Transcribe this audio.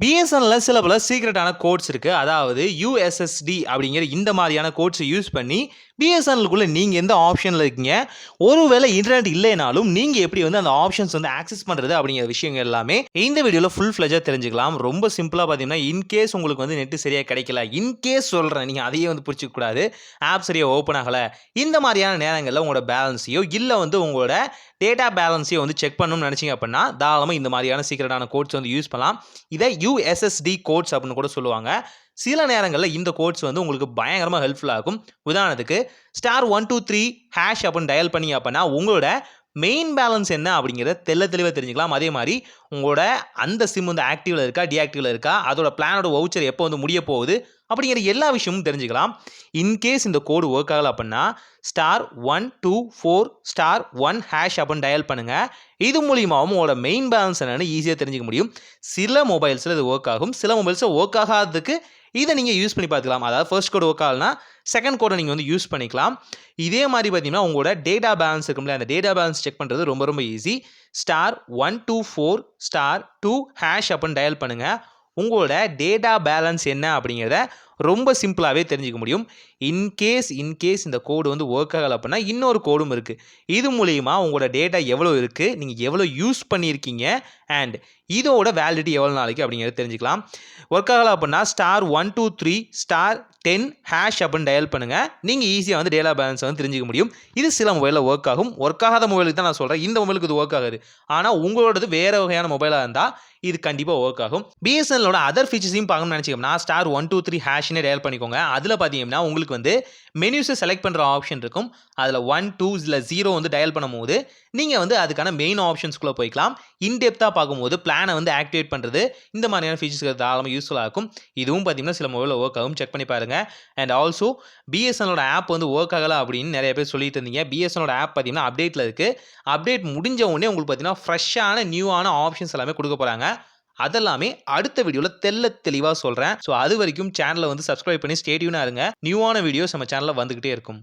பிஎஸ்என்எல்ல சில பல சீக்ரெட்டான கோட்ஸ் இருக்கு. அதாவது யுஎஸ்எஸ்டி அப்படிங்கிற இந்த மாதிரியான கோட்ஸை யூஸ் பண்ணி பிஎஸ்என்எல்குள்ள நீங்க எந்த ஆப்ஷன்ல இருக்கீங்க, ஒருவேளை இன்டர்நெட் இல்லைனாலும் நீங்க எப்படி வந்து அந்த ஆப்ஷன்ஸ் வந்து ஆக்சஸ் பண்றது அப்படிங்கிற விஷயங்கள் எல்லாமே இந்த வீடியோல ஃபுல் ஃபிளெஜா தெரிஞ்சுக்கலாம். ரொம்ப சிம்பிளா பார்த்தீங்கன்னா, இன்கேஸ் உங்களுக்கு வந்து நெட் சரியா கிடைக்கல, இன்கேஸ் சொல்றேன், நீங்க அதையே வந்து புடிச்சுக்க கூடாது. ஆப் சரியா ஓப்பன் ஆகல, இந்த மாதிரியான நேரங்கள்ல உங்களோட பேலன்ஸையோ இல்ல வந்து உங்களோட டேட்டா பேலன்ஸையோ வந்து செக் பண்ணணும்னு நினைச்சீங்க அப்படின்னா தாராளமா இந்த மாதிரியான சீக்ரெட்டான கோட்ஸ் வந்து யூஸ் பண்ணலாம். இதை யுஎஸ்எஸ்டி கோட்ஸ் அப்படின்னு கூட சொல்லுவாங்க. சில நேரங்களில் இந்த கோட்ஸ் வந்து உங்களுக்கு பயங்கரமாக ஹெல்ப்ஃபுல்லாக இருக்கும். உதாரணத்துக்கு *123# அப்படின்னு டயல் பண்ணி அப்படின்னா உங்களோட மெயின் பேலன்ஸ் என்ன அப்படிங்கிறத தெளிவாக தெரிஞ்சுக்கலாம். அதே மாதிரி உங்களோட அந்த சிம் வந்து ஆக்டிவ்ல இருக்கா, டிஆக்டிவ்ல இருக்கா, அதோட பிளானோட வவுச்சர் எப்போ வந்து முடிய போகுது அப்படிங்கிற எல்லா விஷயமும் தெரிஞ்சுக்கலாம். இன்கேஸ் இந்த கோடு ஒர்க் ஆகலை அப்படின்னா *124*1# அப்படின்னு டயல் பண்ணுங்க. இது மூலியமாகவும் உங்களோட மெயின் பேலன்ஸ் என்னன்னு ஈஸியாக தெரிஞ்சுக்க முடியும். சில மொபைல்ஸில் இது ஒர்க் ஆகும், சில மொபைல்ஸில் ஒர்க் ஆகாததுக்கு இதை நீங்கள் யூஸ் பண்ணி பார்த்துக்கலாம். அதாவது ஃபர்ஸ்ட் கோடு ஒர்க் ஆகலைன்னா செகண்ட் கோடை நீங்கள் வந்து யூஸ் பண்ணிக்கலாம். இதே மாதிரி பார்த்தீங்கன்னா உங்களோட டேட்டா பேலன்ஸ் இருக்கும்ல, அந்த டேட்டா பேலன்ஸ் செக் பண்ணுறது ரொம்ப ஈஸி. *124*2# அப்படின்னு டயல் பண்ணுங்க. உங்களோட டேட்டா பேலன்ஸ் என்ன அப்படிங்கிறத ரொம்ப சிம்பிளாகவே தெரிஞ்சுக்க முடியும். இன்கேஸ் இந்த கோடு வந்து ஒர்க் ஆகலை அப்படின்னா இன்னொரு கோடும் இருக்குது. இது மூலிமா உங்களோட டேட்டா எவ்வளோ இருக்குது, நீங்கள் எவ்வளோ யூஸ் பண்ணியிருக்கீங்க அண்ட் இதோட வேலிடிட்டி எவ்வளோ நாளைக்கு அப்படிங்கிறத தெரிஞ்சுக்கலாம். ஒர்க் ஆகலை அப்படின்னா *123*10# அப்படின்னு டயல் பண்ணுங்கள். நீங்கள் ஈஸியாக வந்து டேட்டா பேலன்ஸ் வந்து தெரிஞ்சுக்க முடியும். இது சில மொபைலில் ஒர்க் ஆகும். ஒர்க் ஆகாத மொபைலுக்கு தான் நான் சொல்கிறேன். இந்த மொபைலுக்கு இது ஒர்க் ஆகாது. ஆனால் உங்களோடது வேறு வகையான மொபைலாக இருந்தால் இது கண்டிப்பாக ஒர்க் ஆகும். பிஎஸ்என்எல்லோட அதர் ஃபீச்சர்ஸையும் பார்க்கணும்னு நினச்சிக்கோம்னா *123# டயல் பண்ணிக்கோங்க. அதில் பார்த்தீங்கன்னா உங்களுக்கு வந்து மெனுஸை செலக்ட் பண்ணுற ஆப்ஷன் இருக்கும். அதில் 1, 2 இல்லை 0 வந்து டயல் பண்ணும்போது நீங்கள் வந்து அதுக்கான மெயின் ஆப்ஷன்ஸ்குள்ளே போய்க்கலாம். இன்டெப்த்தாக பார்க்கும்போது பிளானை வந்து ஆக்டிவேட் பண்ணுறது இந்த மாதிரியான ஃபீச்சர்ஸ்க்கு தாராளமாக யூஸ்ஃபுல்லாக இருக்கும். இதுவும் பார்த்தீங்கன்னா சில மொபைலில் ஒர்க் ஆகும், செக் பண்ணி பாருங்கள். அண்ட் ஆல்சோ பிஎஸ்என்எல்லோட ஆப் வந்து ஒர்க் ஆகலை அப்படின்னு நிறைய பேர் சொல்லிட்டு இருந்தீங்க. பிஎஸ்என்எல்லோட ஆப் பார்த்தீங்கன்னா அப்டேட்டில் இருக்குது. அப்டேட் முடிஞ்ச உடனே உங்களுக்கு பார்த்தீங்கன்னா ஃப்ரெஷ்ஷான நியூவான ஆப்ஷன்ஸ் எல்லாமே கொடுக்க போகிறாங்க. அதெல்லாமே அடுத்த வீடியோவில் தெளிவாக சொல்கிறேன். ஸோ அது வரைக்கும் சேனலை வந்து சப்ஸ்கிரைப் பண்ணி ஸ்டே டியூனாக இருங்க. நியூவான வீடியோஸ் நம்ம சேனலில் வந்துக்கிட்டே இருக்கும்.